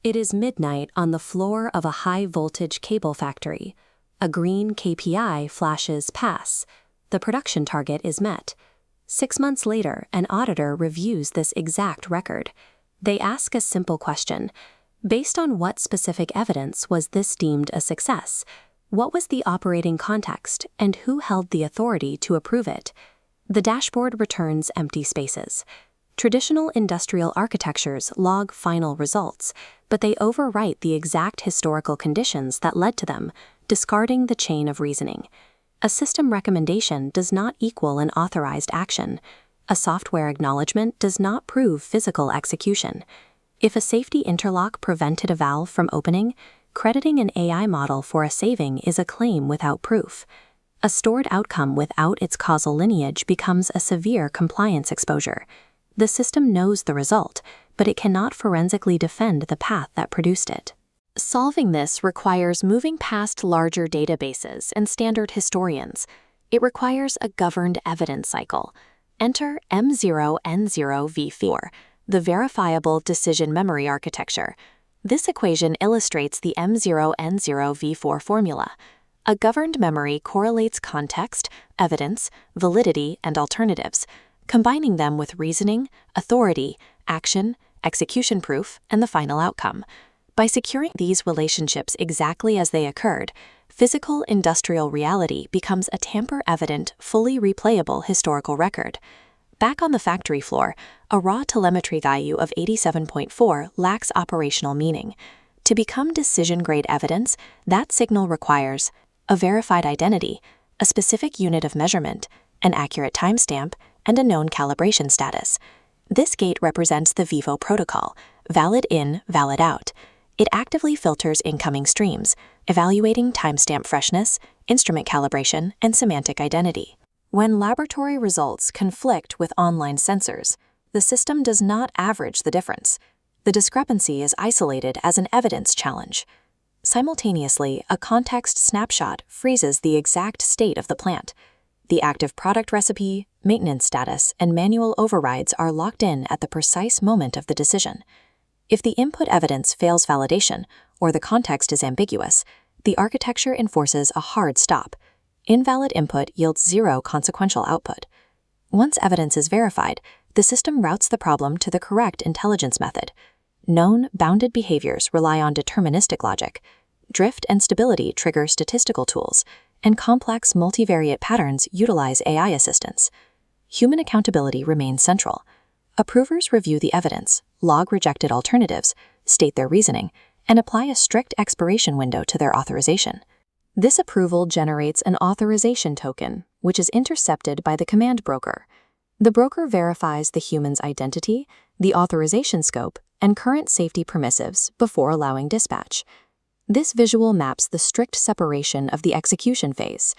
It is midnight on the floor of a high-voltage cable factory. A green KPI flashes pass. The production target is met. 6 months later, an auditor reviews this exact record. They ask a simple question. Based on what specific evidence was this deemed a success? What was the operating context, and who held the authority to approve it? The dashboard returns empty spaces. Traditional industrial architectures log final results, but they overwrite the exact historical conditions that led to them, discarding the chain of reasoning. A system recommendation does not equal an authorized action. A software acknowledgement does not prove physical execution. If a safety interlock prevented a valve from opening, crediting an AI model for a saving is a claim without proof. A stored outcome without its causal lineage becomes a severe compliance exposure. The system knows the result, but it cannot forensically defend the path that produced it. Solving this requires moving past larger databases and standard historians. It requires a governed evidence cycle. Enter M0N0 V4, the Verifiable Decision Memory Architecture. This equation illustrates the M0N0 V4 formula. A governed memory correlates context, evidence, validity, and alternatives, combining them with reasoning, authority, action, execution proof, and the final outcome. By securing these relationships exactly as they occurred, physical industrial reality becomes a tamper-evident, fully replayable historical record. Back on the factory floor, a raw telemetry value of 87.4 lacks operational meaning. To become decision-grade evidence, that signal requires a verified identity, a specific unit of measurement, an accurate timestamp, and a known calibration status. This gate represents the VIVO protocol, valid in, valid out. It actively filters incoming streams, evaluating timestamp freshness, instrument calibration, and semantic identity. When laboratory results conflict with online sensors, the system does not average the difference. The discrepancy is isolated as an evidence challenge. Simultaneously, a context snapshot freezes the exact state of the plant. The active product recipe, maintenance status, and manual overrides are locked in at the precise moment of the decision. If the input evidence fails validation, or the context is ambiguous, the architecture enforces a hard stop. Invalid input yields zero consequential output. Once evidence is verified, the system routes the problem to the correct intelligence method. Known, bounded behaviors rely on deterministic logic. Drift and stability trigger statistical tools, and complex multivariate patterns utilize AI assistance. Human accountability remains central. Approvers review the evidence, log rejected alternatives, state their reasoning, and apply a strict expiration window to their authorization. This approval generates an authorization token, which is intercepted by the command broker. The broker verifies the human's identity, the authorization scope, and current safety permissives before allowing dispatch. This visual maps the strict separation of the execution phase.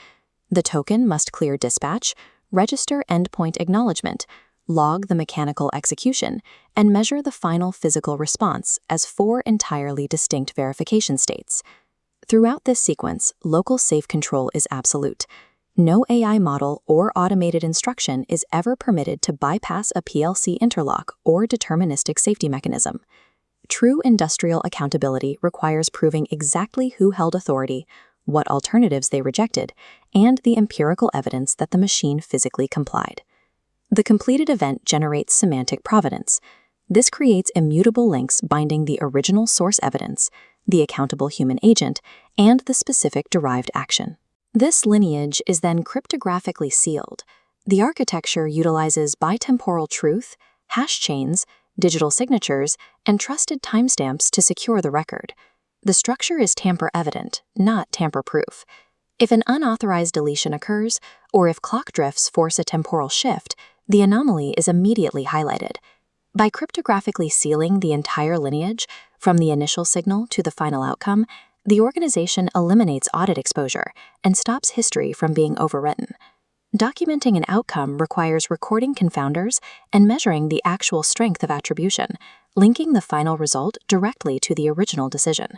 The token must clear dispatch, register endpoint acknowledgement, log the mechanical execution, and measure the final physical response as 4 entirely distinct verification states. Throughout this sequence, local safe control is absolute. No AI model or automated instruction is ever permitted to bypass a PLC interlock or deterministic safety mechanism. True industrial accountability requires proving exactly who held authority, what alternatives they rejected, and the empirical evidence that the machine physically complied. The completed event generates semantic provenance. This creates immutable links binding the original source evidence, the accountable human agent, and the specific derived action. This lineage is then cryptographically sealed. The architecture utilizes bitemporal truth, hash chains, digital signatures, and trusted timestamps to secure the record. The structure is tamper-evident, not tamper-proof. If an unauthorized deletion occurs, or if clock drifts force a temporal shift, the anomaly is immediately highlighted. By cryptographically sealing the entire lineage, from the initial signal to the final outcome, the organization eliminates audit exposure and stops history from being overwritten. Documenting an outcome requires recording confounders and measuring the actual strength of attribution, linking the final result directly to the original decision.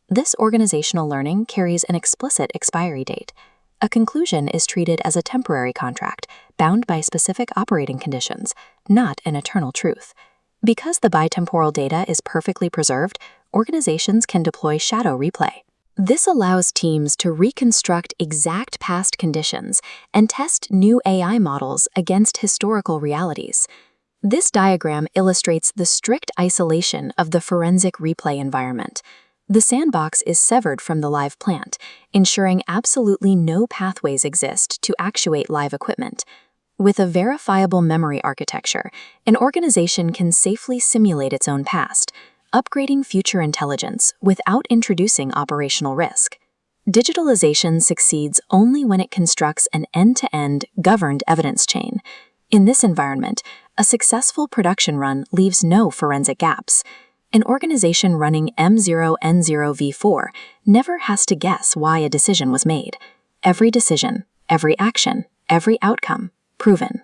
This organizational learning carries an explicit expiry date. A conclusion is treated as a temporary contract, bound by specific operating conditions, not an eternal truth. Because the bitemporal data is perfectly preserved, organizations can deploy shadow replay. This allows teams to reconstruct exact past conditions and test new AI models against historical realities. This diagram illustrates the strict isolation of the forensic replay environment. The sandbox is severed from the live plant, ensuring absolutely no pathways exist to actuate live equipment. With a verifiable memory architecture, an organization can safely simulate its own past, upgrading future intelligence without introducing operational risk. Digitalization succeeds only when it constructs an end-to-end governed evidence chain. In this environment, a successful production run leaves no forensic gaps. An organization running M0N0 V4 never has to guess why a decision was made. Every decision, every action, every outcome, proven.